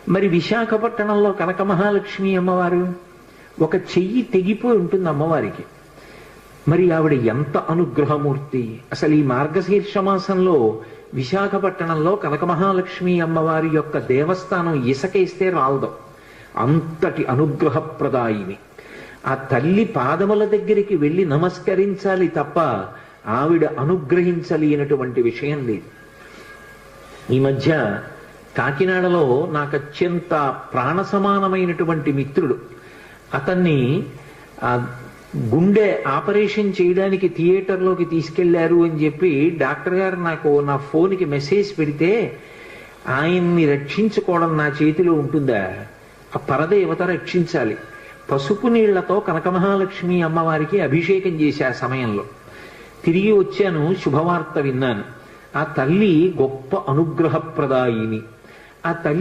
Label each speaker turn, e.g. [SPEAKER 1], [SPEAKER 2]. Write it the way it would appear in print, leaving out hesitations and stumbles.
[SPEAKER 1] మరి విశాఖపట్నంలో కనక మహాలక్ష్మి అమ్మవారు ఒక చెయ్యి తెగిపోయి ఉంటుంది అమ్మవారికి. మరి ఆవిడ ఎంత అనుగ్రహమూర్తి! అసలు ఈ మార్గశీర్ష మాసంలో విశాఖపట్నంలో కనక మహాలక్ష్మి అమ్మవారి యొక్క దేవస్థానం ఇసకేస్తే రాలదు, అంతటి అనుగ్రహప్రదాయిని. ఆ తల్లి పాదముల దగ్గరికి వెళ్ళి నమస్కరించాలి తప్ప ఆవిడ అనుగ్రహించలేనటువంటి విషయం లేదు. ఈ మధ్య కాకినాడలో నాకు అత్యంత ప్రాణ సమానమైనటువంటి మిత్రుడు, అతన్ని గుండె ఆపరేషన్ చేయడానికి థియేటర్లోకి తీసుకెళ్లారు అని చెప్పి డాక్టర్ గారు నాకు నా ఫోన్కి మెసేజ్ పెడితే, ఆయన్ని రక్షించుకోవడం నా చేతిలో ఉంటుందా? ఆ పరదేవత రక్షించాలి. పసుపు నీళ్లతో కనక మహాలక్ష్మి అమ్మవారికి అభిషేకం చేశా సమయంలో. తిరిగి వచ్చాను, శుభవార్త విన్నాను. ఆ తల్లి గొప్ప అనుగ్రహప్రదాయిని. ఆ తల్లి